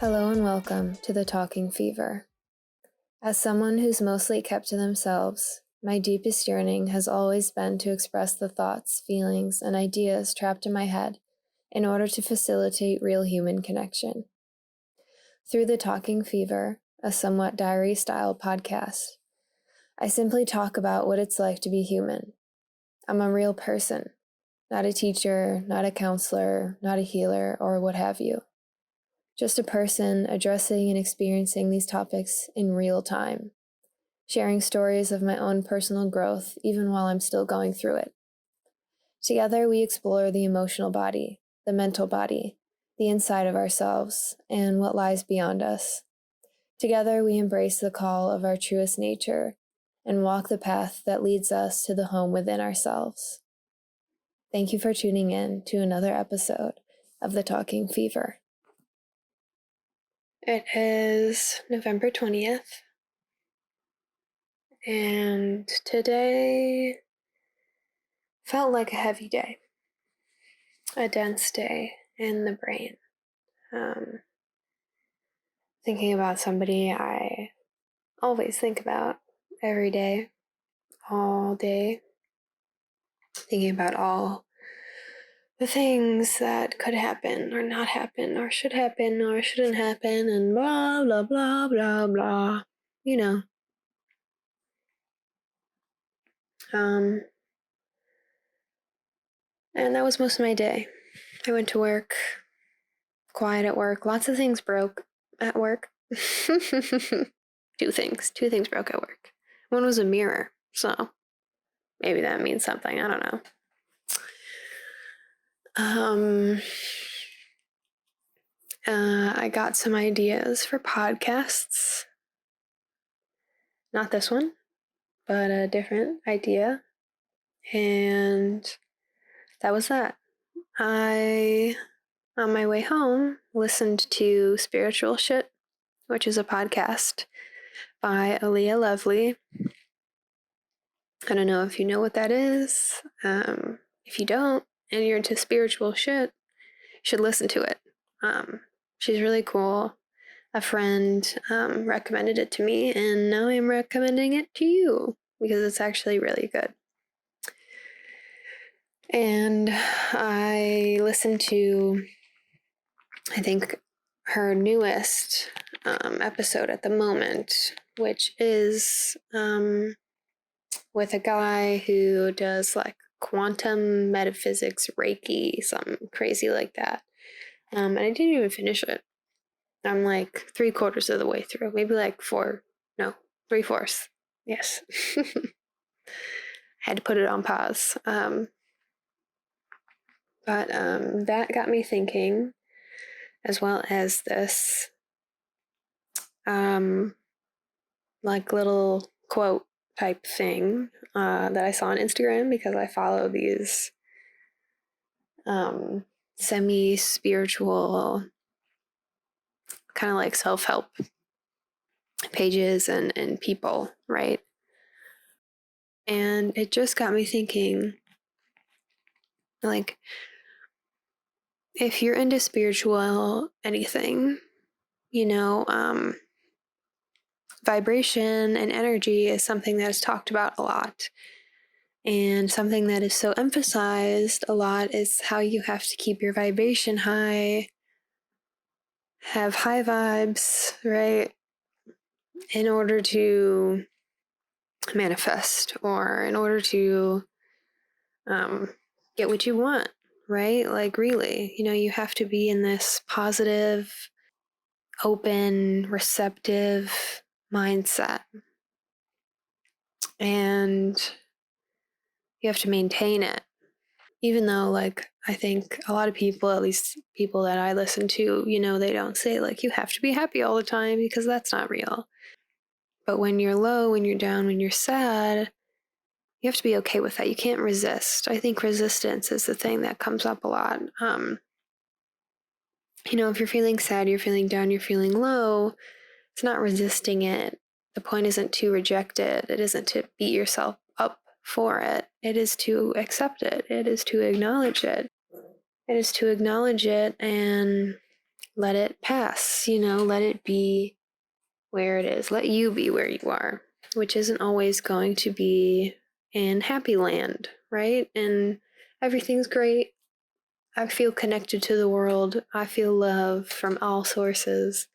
Hello and welcome to the Talking Fever. As someone who's mostly kept to themselves, my deepest yearning has always been to express the thoughts, feelings, and ideas trapped in my head in order to facilitate real human connection. Through the Talking Fever, a somewhat diary-style podcast, I simply talk about what it's like to be human. I'm a real person, not a teacher, not a counselor, not a healer, or what have you. Just a person addressing and experiencing these topics in real time, sharing stories of my own personal growth even while I'm still going through it. Together, we explore the emotional body, the mental body, the inside of ourselves, and what lies beyond us. Together, we embrace the call of our truest nature and walk the path that leads us to the home within ourselves. Thank you for tuning in to another episode of The Talking Fever. It is November 20th, and today felt like a heavy day, a dense day in the brain. Thinking about somebody I always think about every day, all day, thinking about all the things that could happen or not happen or should happen or shouldn't happen and blah, blah, blah, blah, blah, you know. And that was most of my day. I went to work, quiet at work. Lots of things broke at work. Two things broke at work. One was a mirror, so maybe that means something. I don't know. I got some ideas for podcasts. Not this one, but a different idea. And that was that. I, on my way home, listened to Spiritual Shit, which is a podcast by Aaliyah Lovely. I don't know if you know what that is. If you don't, and you're into spiritual shit, you should listen to it. She's really cool. A friend recommended it to me, and now I'm recommending it to you because it's actually really good. And I listened to, I think, her newest episode at the moment, which is with a guy who does like quantum metaphysics, Reiki, something crazy like that. And I didn't even finish it. I'm like 3/4 of the way through, maybe like 3/4. Yes. I had to put it on pause. But that got me thinking, as well as this like little quote type thing that I saw on Instagram because I follow these semi-spiritual kind of like self-help pages and people, right? And it just got me thinking, like, if you're into spiritual anything, you know, vibration and energy is something that is talked about a lot. And something that is so emphasized a lot is how you have to keep your vibration high, have high vibes, right? In order to manifest or in order to get what you want, right? Like, really, you have to be in this positive, open, receptive mindset. And you have to maintain it. Even though, like, I think a lot of people, at least people that I listen to, they don't say, like, you have to be happy all the time because that's not real. But when you're low, when you're down, when you're sad, you have to be okay with that. You can't resist. I think resistance is the thing that comes up a lot. If you're feeling sad, you're feeling down, you're feeling low, it's not resisting it. The point isn't to reject it. It isn't to beat yourself up for it. It is to accept it. It is to acknowledge it. It is to acknowledge it and let it pass, let it be where it is. Let you be where you are, which isn't always going to be in happy land, right? And everything's great. I feel connected to the world. I feel love from all sources.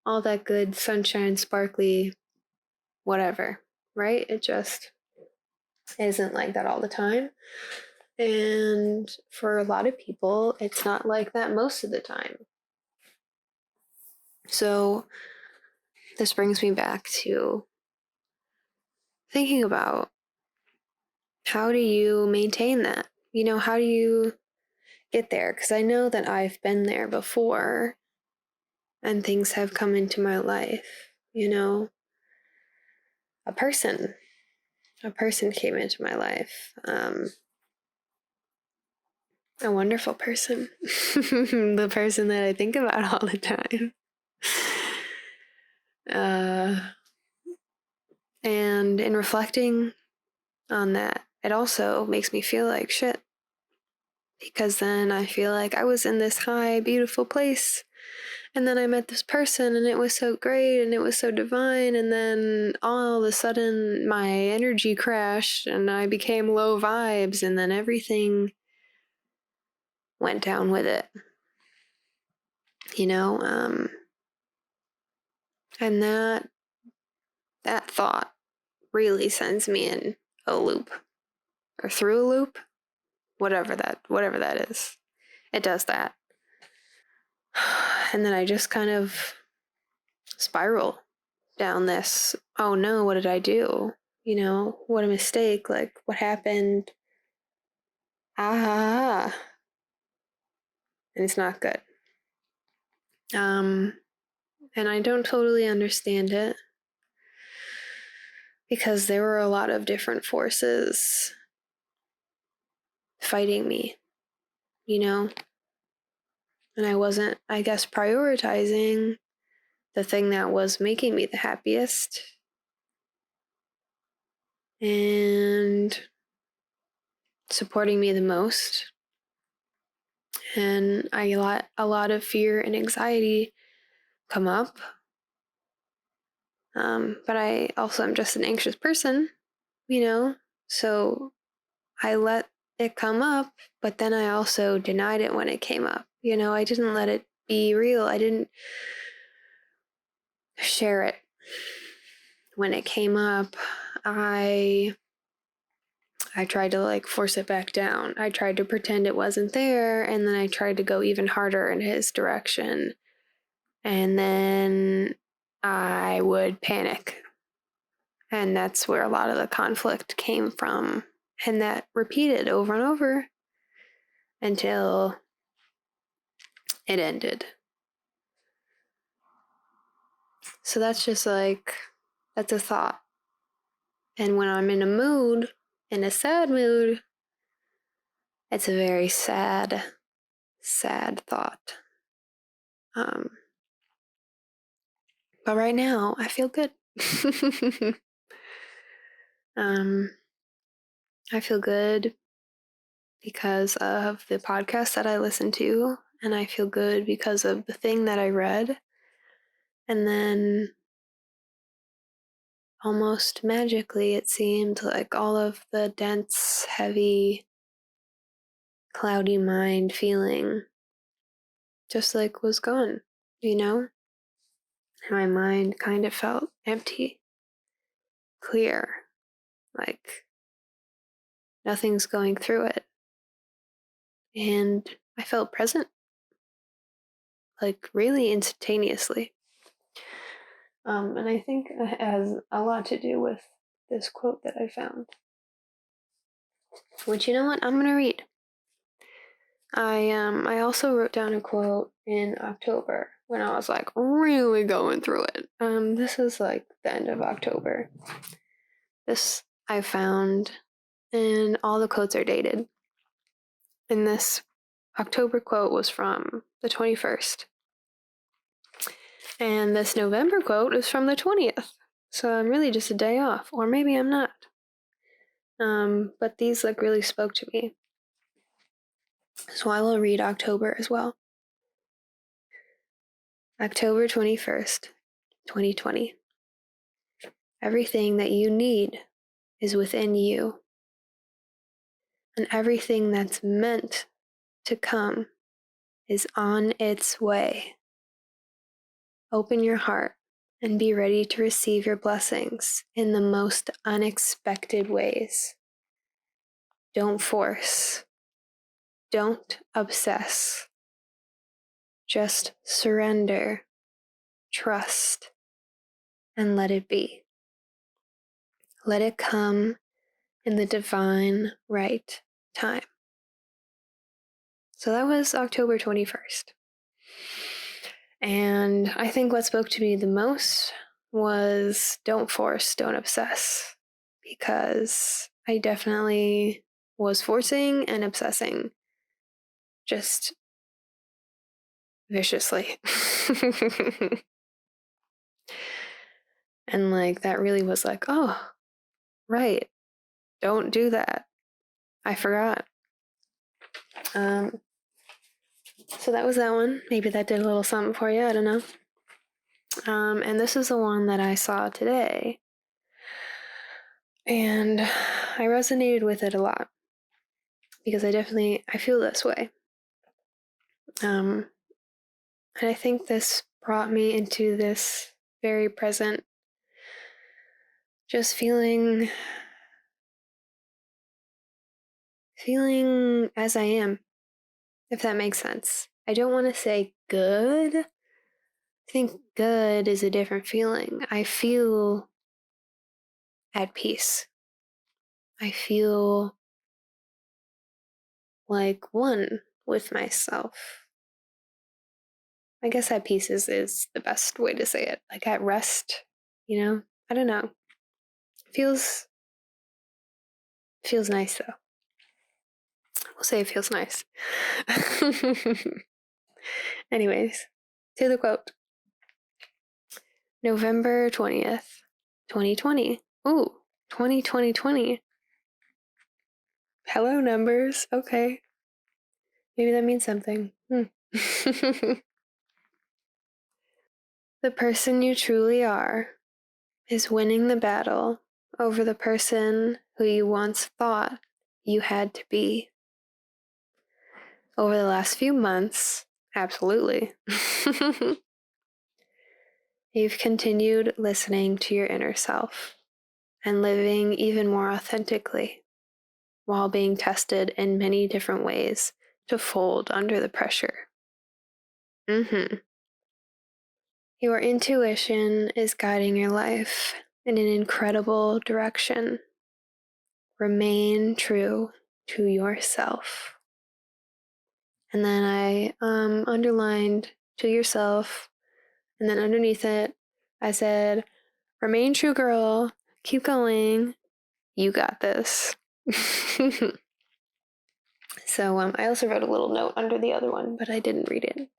All that good sunshine, sparkly, whatever, right? It just isn't like that all the time. And for a lot of people, it's not like that most of the time. So this brings me back to thinking about, how do you maintain that? How do you get there? Because I know that I've been there before and things have come into my life. A person, a person came into my life. A wonderful person. The person that I think about all the time. And in reflecting on that, it also makes me feel like shit. Because then I feel like I was in this high, beautiful place. And then I met this person and it was so great and it was so divine. And then all of a sudden my energy crashed and I became low vibes. And then everything went down with it. And that thought really sends me in a loop, or through a loop, whatever that is. It does that. And then I just kind of spiral down this, oh no, what did I do? What a mistake, like what happened? And it's not good. And I don't totally understand it, because there were a lot of different forces fighting me, and I wasn't, I guess, prioritizing the thing that was making me the happiest and supporting me the most. And I let a lot of fear and anxiety come up. But I also am just an anxious person, so I let it come up, but then I also denied it when it came up. I didn't let it be real. I didn't share it when it came up. I tried to force it back down. I tried to pretend it wasn't there, and then I tried to go even harder in his direction. And then I would panic. And that's where a lot of the conflict came from. And that repeated over and over until it ended. So that's just that's a thought. And when I'm in a mood, in a sad mood, it's a very sad, sad thought. But right now, I feel good. I feel good because of the podcast that I listened to, and I feel good because of the thing that I read. And then almost magically, it seemed like all of the dense, heavy, cloudy mind feeling just was gone, And my mind kind of felt empty, clear, like nothing's going through it. And I felt present, really instantaneously. And I think it has a lot to do with this quote that I found, which, you know what, I'm gonna read. I also wrote down a quote in October when I was really going through it. This is the end of October. This I found, and all the quotes are dated. And this October quote was from the 21st. And this November quote is from the 20th. So I'm really just a day off, or maybe I'm not. But these really spoke to me. So I will read October as well. October 21st, 2020. Everything that you need is within you, and everything that's meant to come is on its way. Open your heart and be ready to receive your blessings in the most unexpected ways. Don't force. Don't obsess. Just surrender, trust, and let it be. Let it come in the divine right time. So that was October 21st. And I think what spoke to me the most was don't force, don't obsess, because I definitely was forcing and obsessing just viciously. And like that really was like, oh, right, don't do that. I forgot. So that was that one. Maybe that did a little something for you. I don't know. And this is the one that I saw today. And I resonated with it a lot because I feel this way. And I think this brought me into this very present, just feeling as I am, if that makes sense. I don't want to say good. I think good is a different feeling. I feel at peace. I feel like one with myself. I guess at peace is the best way to say it. Like at rest, I don't know. Feels nice though. We'll say it feels nice. Anyways, to the quote. November 20th, 2020. Ooh, 2020. Hello, numbers. Okay. Maybe that means something. The person you truly are is winning the battle over the person who you once thought you had to be. Over the last few months, absolutely. You've continued listening to your inner self and living even more authentically while being tested in many different ways to fold under the pressure. Your intuition is guiding your life in an incredible direction. Remain true to yourself. And then I underlined to yourself, and then underneath it, I said, remain true, girl. Keep going. You got this. So I also wrote a little note under the other one, but I didn't read it.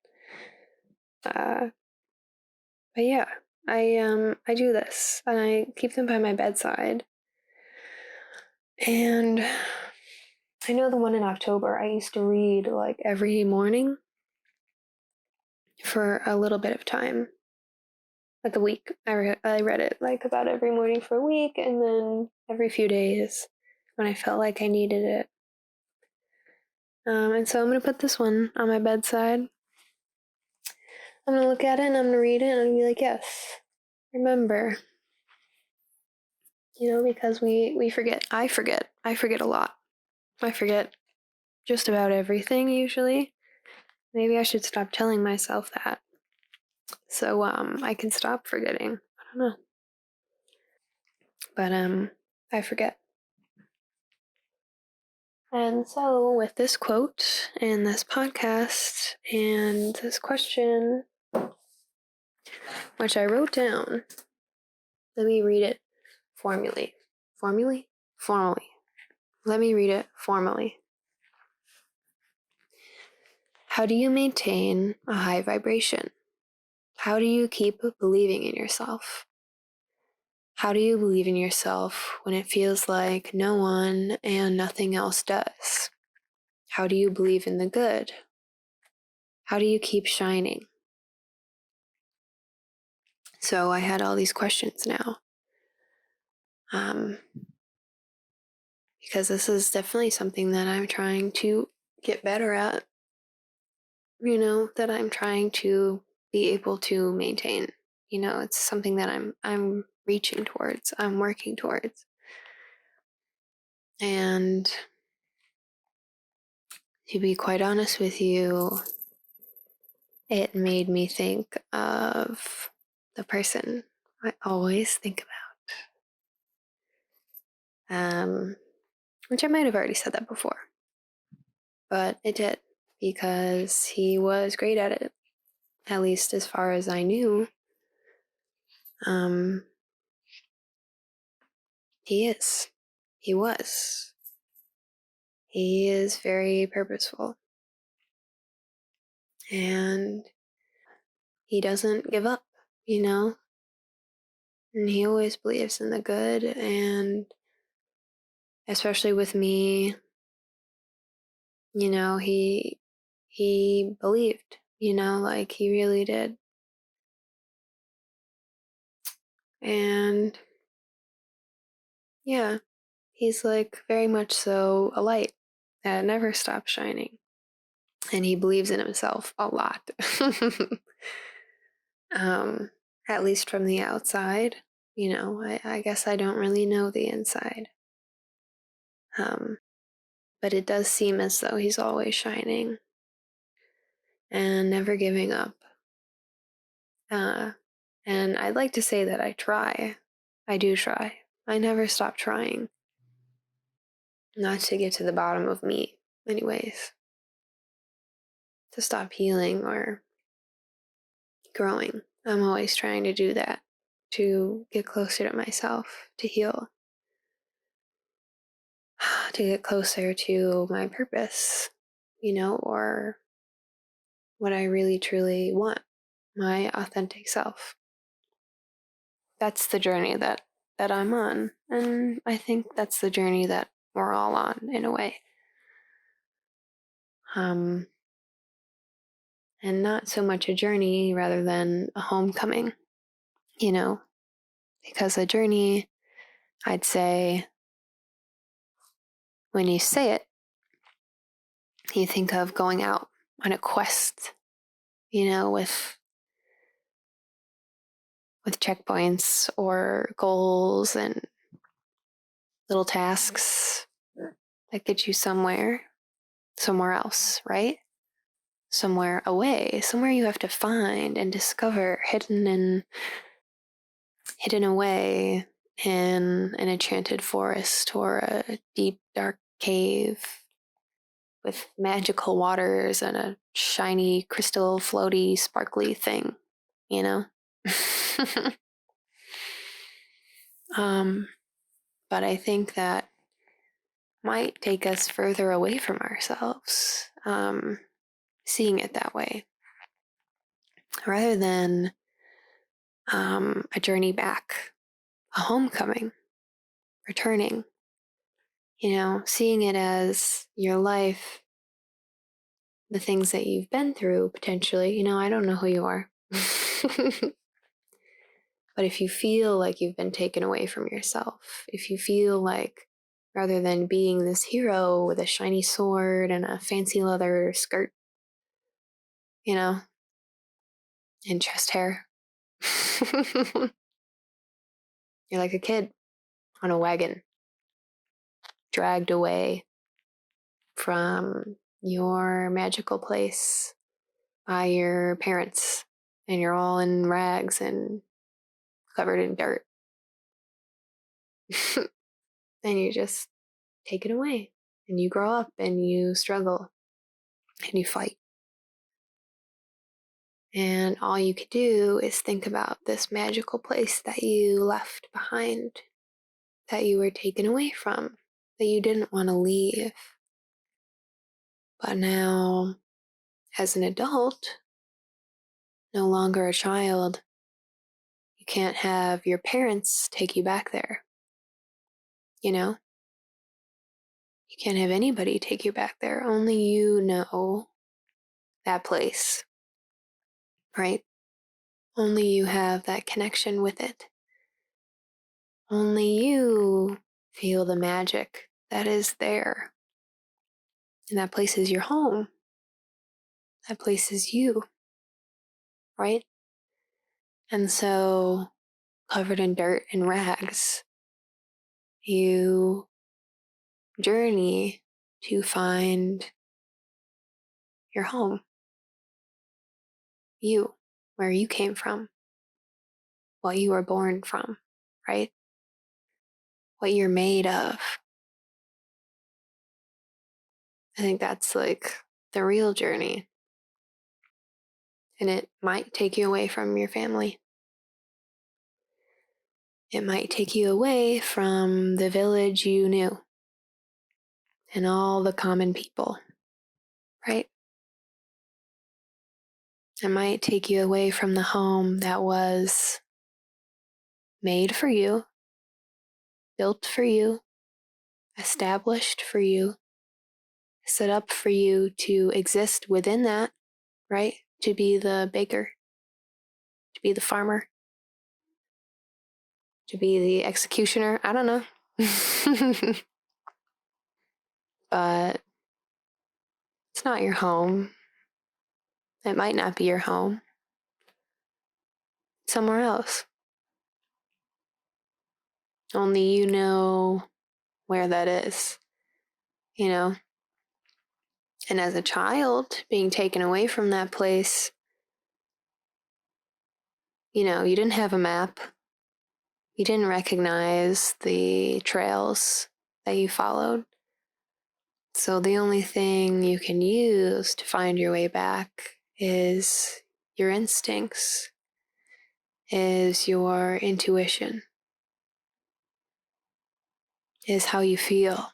But yeah, I do this, and I keep them by my bedside. And I know the one in October I used to read like every morning for a little bit of time. Like a week. I read it like about every morning for a week, and then every few days when I felt like I needed it. And so I'm going to put this one on my bedside. I'm going to look at it and I'm going to read it and I'm going to be like, yes, remember. Because we forget. I forget a lot. I forget just about everything usually. Maybe I should stop telling myself that. So I can stop forgetting. I don't know. But I forget. And so with this quote and this podcast and this question, which I wrote down, let me read it formally. Formally? Let me read it formally. How do you maintain a high vibration? How do you keep believing in yourself? How do you believe in yourself when it feels like no one and nothing else does? How do you believe in the good? How do you keep shining? So I had all these questions now. Because this is definitely something that I'm trying to get better at, that I'm trying to be able to maintain. It's something that I'm reaching towards, I'm working towards. And to be quite honest with you, it made me think of the person I always think about. Which I might have already said that before, but it did, because he was great at it, at least as far as I knew. Um, he is. He was. He is very purposeful. And he doesn't give up, And he always believes in the good. And especially with me, he believed, like he really did. And yeah, he's like very much so a light that never stops shining. And he believes in himself a lot. um, at least from the outside. I guess I don't really know the inside. But it does seem as though he's always shining and never giving up. And I'd like to say that I try. I do try. I never stop trying. Not to get to the bottom of me, anyways. To stop healing or growing. I'm always trying to do that. To get closer to myself. To heal. To get closer to my purpose. Or what I really truly want. My authentic self. That's the journey that I'm on. And I think that's the journey that we're all on, in a way. And not so much a journey rather than a homecoming, because a journey, I'd say, when you say it, you think of going out on a quest, with checkpoints or goals and little tasks that get you somewhere else, right? Somewhere away, somewhere you have to find and discover, hidden away in an enchanted forest or a deep, dark cave with magical waters and a shiny, crystal, floaty, sparkly thing, But I think that might take us further away from ourselves, seeing it that way, rather than a journey back, a homecoming, returning, seeing it as your life, the things that you've been through potentially. I don't know who you are. But if you feel like you've been taken away from yourself, if you feel like rather than being this hero with a shiny sword and a fancy leather skirt, and chest hair, you're like a kid on a wagon, dragged away from your magical place by your parents, and you're all in rags and covered in dirt. And you just take it away, and you grow up and you struggle and you fight. And all you could do is think about this magical place that you left behind, that you were taken away from, that you didn't want to leave. But now, as an adult, no longer a child, you can't have your parents take you back there. You can't have anybody take you back there. Only you know that place, right? Only you have that connection with it. Only you feel the magic that is there. And that place is your home. That place is you, right? And so, covered in dirt and rags, you journey to find your home. You, where you came from, what you were born from, right? What you're made of. I think that's like the real journey. And it might take you away from your family. It might take you away from the village you knew and all the common people, right? It might take you away from the home that was made for you, built for you, established for you, set up for you to exist within that, right? To be the baker, to be the farmer, to be the executioner. I don't know. But it's not your home. It might not be your home. Somewhere else. Only you know where that is, you know? And as a child, being taken away from that place, you didn't have a map. You didn't recognize the trails that you followed. So the only thing you can use to find your way back is your instincts, is your intuition, is how you feel,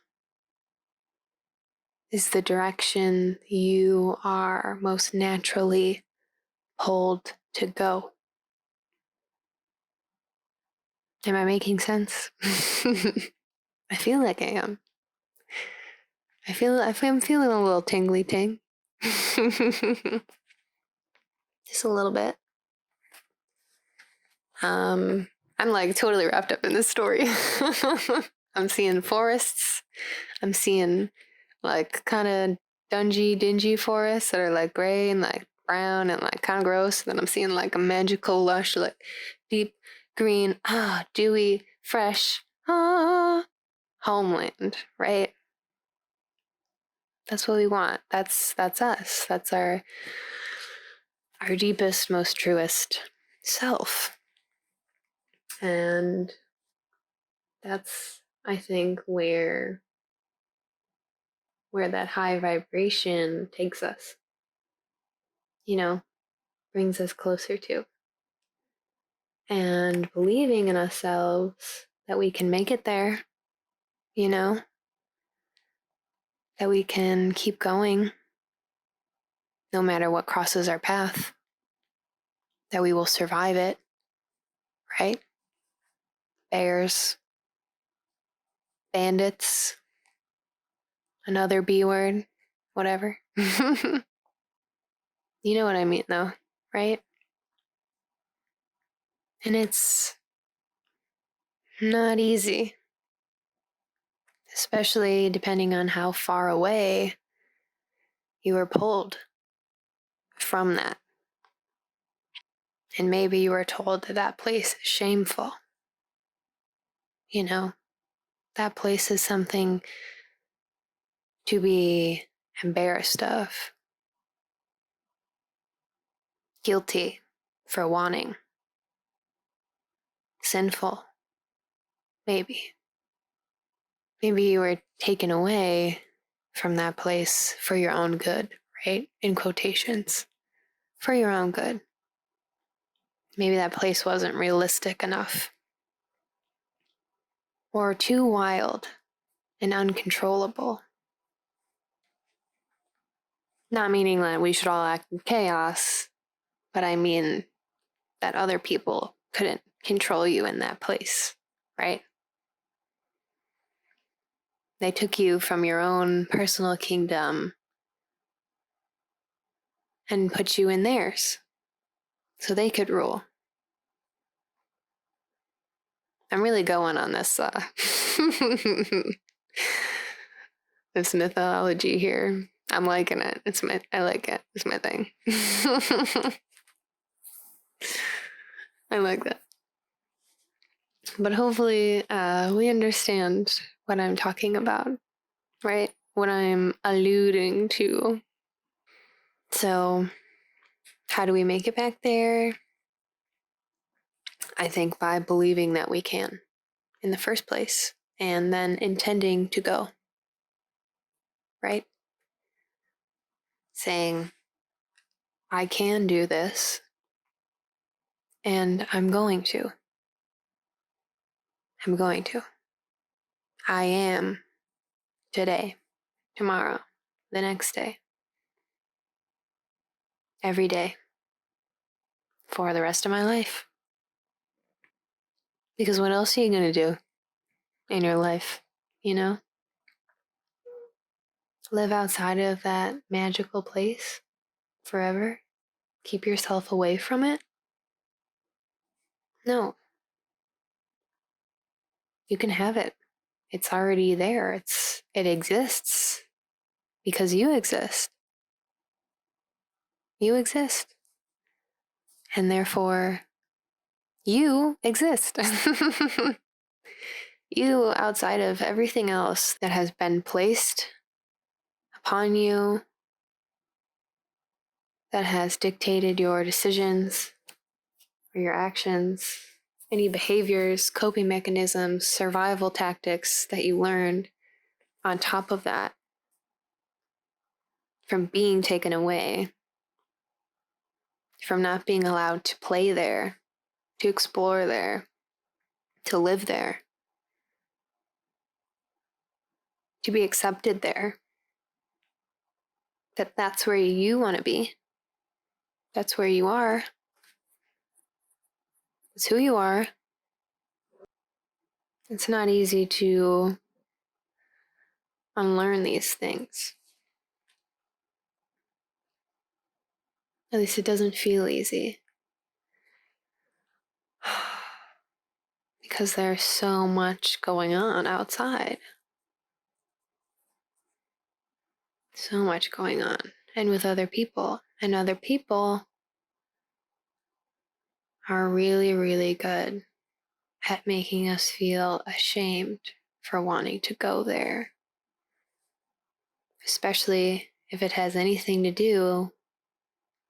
is the direction you are most naturally pulled to go. Am I making sense? I feel like I am. I'm feeling a little tingly ting. Just a little bit. I'm like totally wrapped up in this story. I'm seeing forests. I'm seeing like kind of dingy forests that are like gray and like brown and like kind of gross. And then I'm seeing like a magical, lush, like deep green, dewy, fresh, homeland, right? That's what we want. That's us. That's our deepest, most truest self. And that's, I think, where that high vibration takes us, brings us closer to. And believing in ourselves that we can make it there, that we can keep going no matter what crosses our path, that we will survive it, right? Bears, bandits, another B word, whatever. You know what I mean, though, right? And it's not easy, especially depending on how far away you were pulled from that. And maybe you were told that that place is shameful. That place is something to be embarrassed of, guilty for wanting, sinful, maybe. Maybe you were taken away from that place for your own good, right? In quotations, for your own good. Maybe that place wasn't realistic enough, or too wild and uncontrollable. Not meaning that we should all act in chaos, but I mean that other people couldn't control you in that place, right? They took you from your own personal kingdom and put you in theirs so they could rule. I'm really going on this this mythology here. I'm liking it. I like it. It's my thing. I like that. But hopefully, we understand what I'm talking about, right? What I'm alluding to. So, how do we make it back there? I think by believing that we can in the first place and then intending to go, right? Saying, I can do this and I'm going to. I'm going to. I am today, tomorrow, the next day, every day, for the rest of my life. Because what else are you going to do in your life? You know? Live outside of that magical place forever? Keep yourself away from it? No. You can have it. It's already there. It exists because you exist. You exist. And therefore, you exist. You, outside of everything else that has been placed upon you, that has dictated your decisions or your actions, any behaviors, coping mechanisms, survival tactics that you learned on top of that from being taken away, from not being allowed to play there, to explore there, to live there, to be accepted there. That's where you want to be. That's where you are. It's who you are. It's not easy to unlearn these things. At least it doesn't feel easy. Because there's so much going on outside. So much going on. And with other people. And other people are really, really good at making us feel ashamed for wanting to go there. Especially if it has anything to do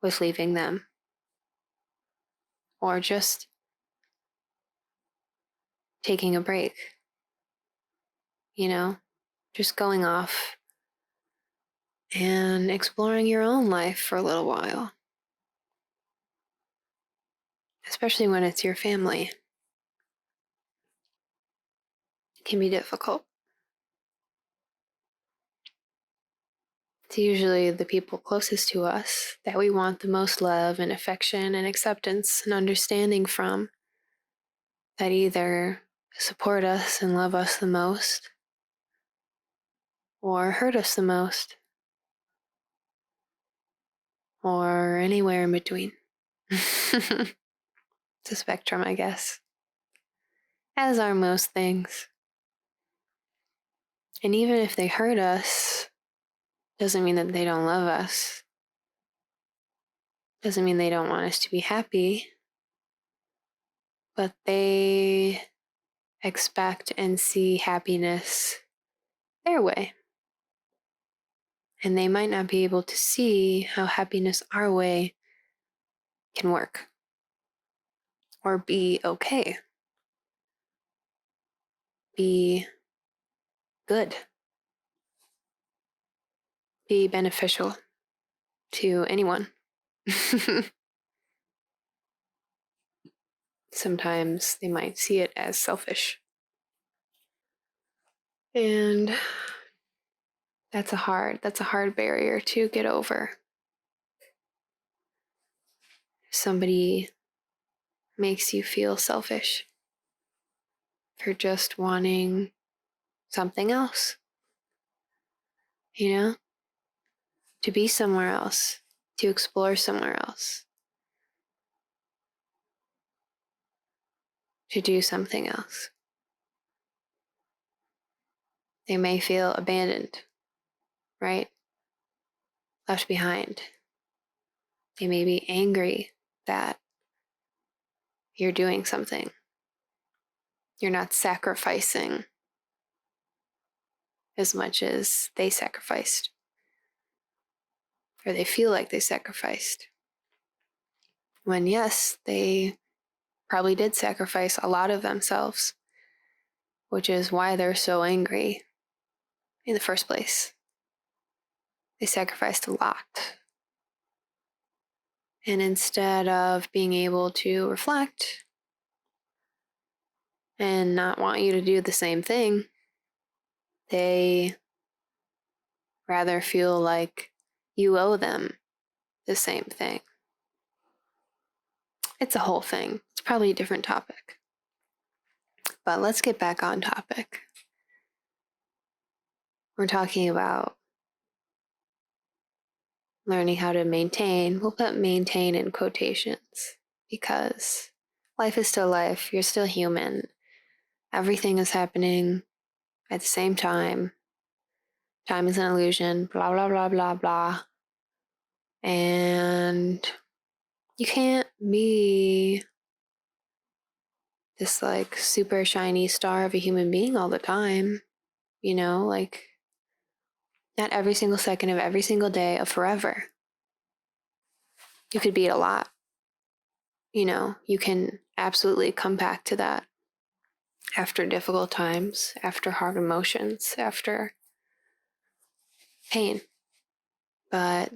with leaving them. Or just taking a break. You know? Just going off and exploring your own life for a little while. Especially when it's your family. It can be difficult. It's usually the people closest to us that we want the most love and affection and acceptance and understanding from, that either support us and love us the most or hurt us the most or anywhere in between. It's a spectrum, I guess, as are most things. And even if they hurt us, doesn't mean that they don't love us. Doesn't mean they don't want us to be happy. But they expect and see happiness their way. And they might not be able to see how happiness our way can work or be okay, be good, be beneficial to anyone. Sometimes they might see it as selfish. And that's a hard barrier to get over. Somebody makes you feel selfish for just wanting something else, you know, to be somewhere else, to explore somewhere else, to do something else. They may feel abandoned, right? Left behind. They may be angry that you're doing something. You're not sacrificing as much as they sacrificed, or they feel like they sacrificed. When yes, they probably did sacrifice a lot of themselves, which is why they're so angry in the first place. They sacrificed a lot. And instead of being able to reflect and not want you to do the same thing, they rather feel like you owe them the same thing. It's a whole thing. It's probably a different topic. But let's get back on topic. We're talking about learning how to maintain. We'll put maintain in quotations because life is still life. You're still human. Everything is happening at the same time. Time is an illusion, blah, blah, blah, blah, blah. And you can't be this like super shiny star of a human being all the time, you know, like not every single second of every single day of forever. You could be it a lot. You know, you can absolutely come back to that after difficult times, after hard emotions, after pain. But,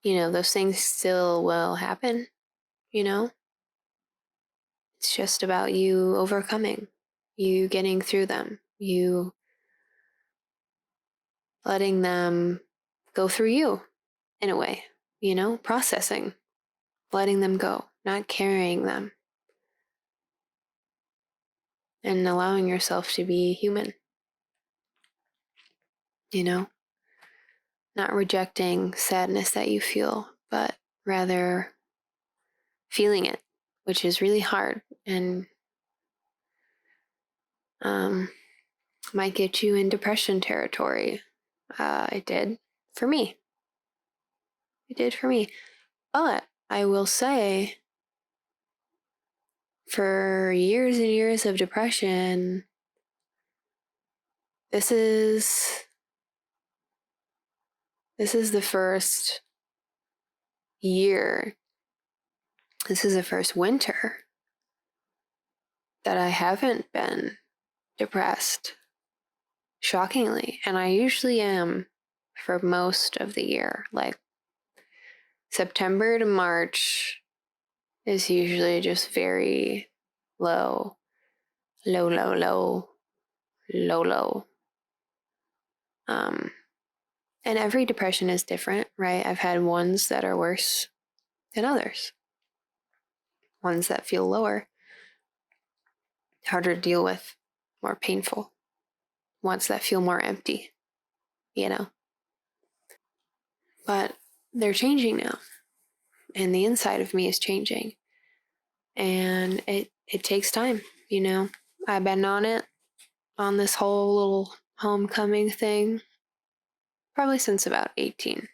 you know, those things still will happen, you know? It's just about you overcoming, you getting through them, you letting them go through you in a way, you know, processing, letting them go, not carrying them, and allowing yourself to be human, you know, not rejecting sadness that you feel, but rather feeling it, which is really hard and might get you in depression territory. It did for me. It did for me. But I will say, for years and years of depression, this is the first year, this is the first winter that I haven't been depressed, shockingly. And I usually am for most of the year. Like September to March is usually just very low, low, low, low, low, low. And every depression is different, right? I've had ones that are worse than others, ones that feel lower, harder to deal with, more painful, ones that feel more empty, you know? But they're changing now, and the inside of me is changing. And it takes time, you know? I've been on this whole little homecoming thing, probably since about 18.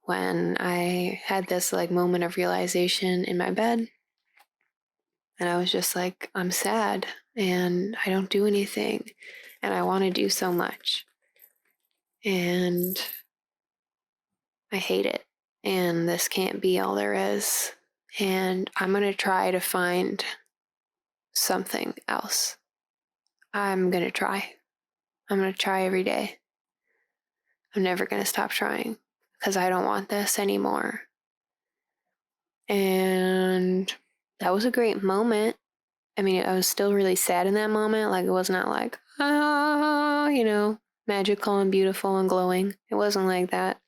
When I had this like moment of realization in my bed, and I was just like, I'm sad and I don't do anything and I want to do so much. And I hate it. And this can't be all there is. And I'm going to try to find something else. I'm going to try. I'm going to try every day. I'm never going to stop trying because I don't want this anymore. And that was a great moment. I mean, I was still really sad in that moment. Like, it was not like, you know, magical and beautiful and glowing. It wasn't like that.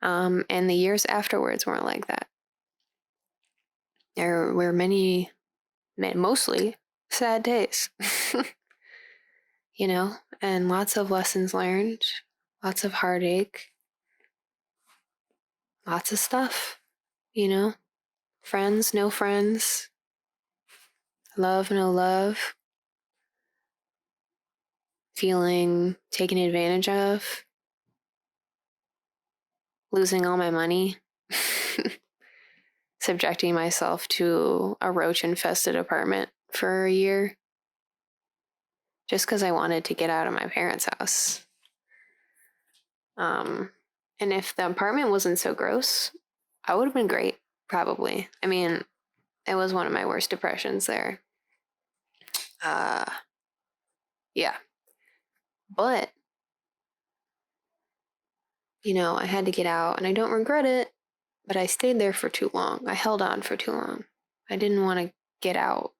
And the years afterwards weren't like that. There were mostly sad days, you know, and lots of lessons learned, lots of heartache, lots of stuff, you know. Friends, no friends. Love, no love. Feeling taken advantage of. Losing all my money. Subjecting myself to a roach-infested apartment for a year. Just because I wanted to get out of my parents' house. And if the apartment wasn't so gross, I would have been great, probably. I mean, it was one of my worst depressions there. Yeah. But, I had to get out, and I don't regret it, but I stayed there for too long. I held on for too long. I didn't want to get out.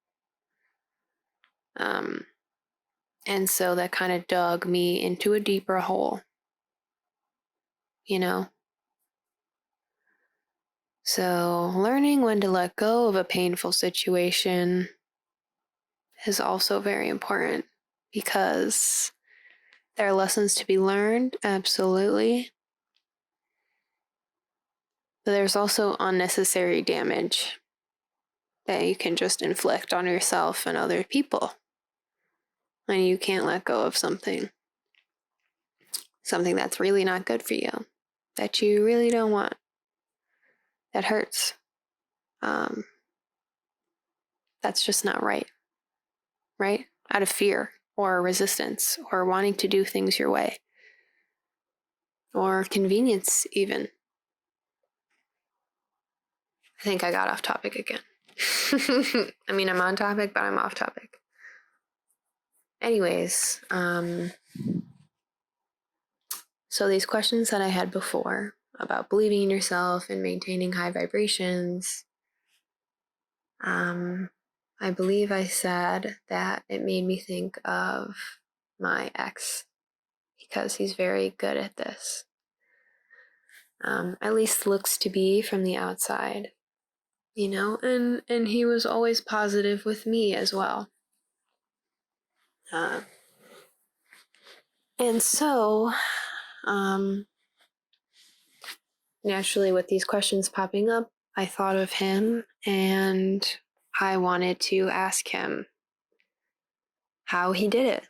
And so that kind of dug me into a deeper hole, So learning when to let go of a painful situation is also very important because there are lessons to be learned, absolutely. But there's also unnecessary damage that you can just inflict on yourself and other people when you can't let go of something that's really not good for you, that you really don't want, that hurts. That's just not right? Out of fear or resistance or wanting to do things your way or convenience even. I think I got off topic again. I mean, I'm on topic, but I'm off topic. Anyways, so these questions that I had before about believing in yourself and maintaining high vibrations, I believe I said that it made me think of my ex because he's very good at this. At least looks to be from the outside, and he was always positive with me as well. And so, naturally, with these questions popping up, I thought of him and I wanted to ask him how he did it,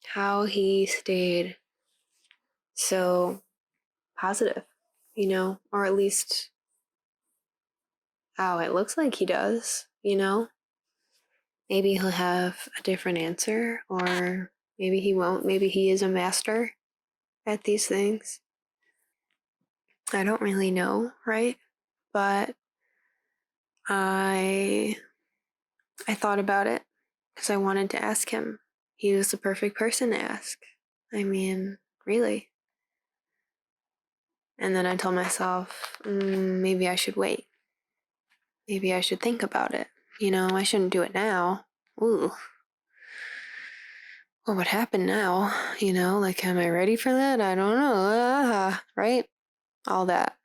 how he stayed so positive, or at least how it looks like he does, Maybe he'll have a different answer, or maybe he won't. Maybe he is a master at these things. I don't really know, right? But I thought about it because I wanted to ask him. He was the perfect person to ask. I mean, really. And then I told myself, maybe I should wait. Maybe I should think about it. I shouldn't do it now. Ooh. What would happen now? Am I ready for that? I don't know. Right? All that.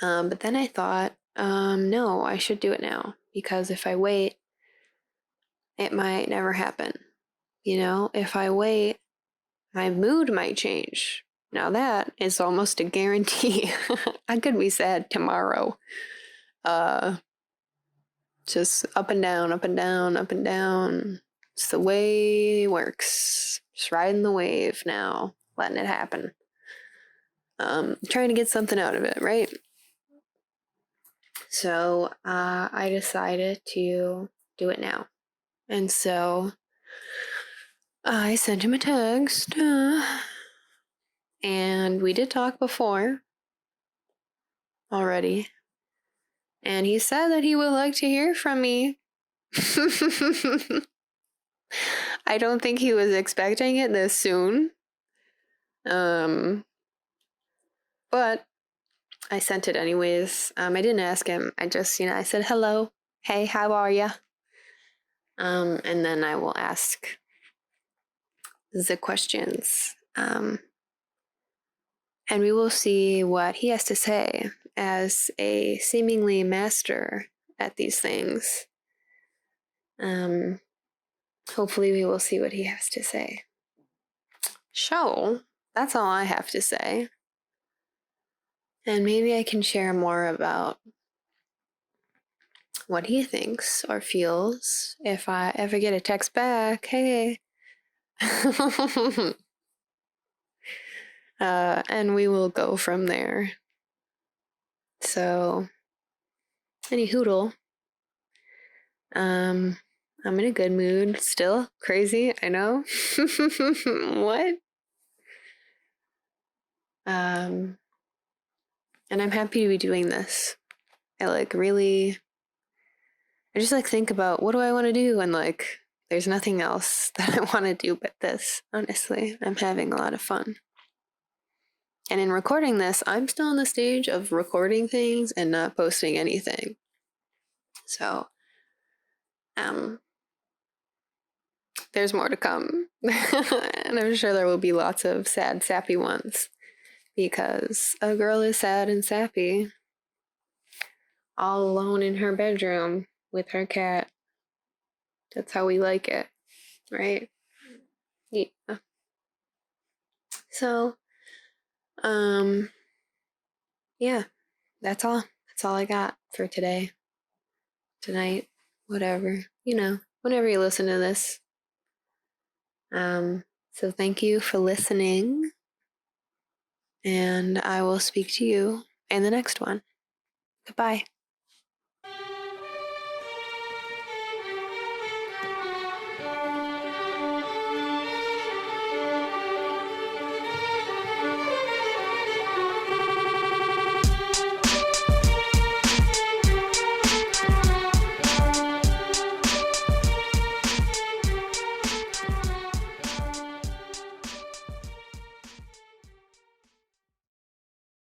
But then I thought, no, I should do it now. Because if I wait, it might never happen. If I wait, my mood might change. Now that is almost a guarantee. I could be sad tomorrow. Just up and down, up and down, up and down. It's the way it works. Just riding the wave now, letting it happen. Trying to get something out of it, right? So I decided to do it now. And so I sent him a text. And we did talk before already. And he said that he would like to hear from me. I don't think he was expecting it this soon. But I sent it anyways. I didn't ask him. I just, I said, hello. Hey, how are ya? And then I will ask the questions. And we will see what he has to say as a seemingly master at these things. Hopefully we will see what he has to say. So, that's all I have to say. And maybe I can share more about what he thinks or feels if I ever get a text back. Hey. And we will go from there. So, any hoodle. I'm in a good mood still. Crazy, I know. What? And I'm happy to be doing this. I just think about what do I want to do, and there's nothing else that I want to do but this. Honestly, I'm having a lot of fun. And in recording this, I'm still in the stage of recording things and not posting anything. So, there's more to come. And I'm sure there will be lots of sad, sappy ones. Because a girl is sad and sappy, all alone in her bedroom with her cat. That's how we like it, right? Yeah. So, yeah, that's all. That's all I got for today, tonight, whatever, whenever you listen to this. So thank you for listening, and I will speak to you in the next one. Goodbye.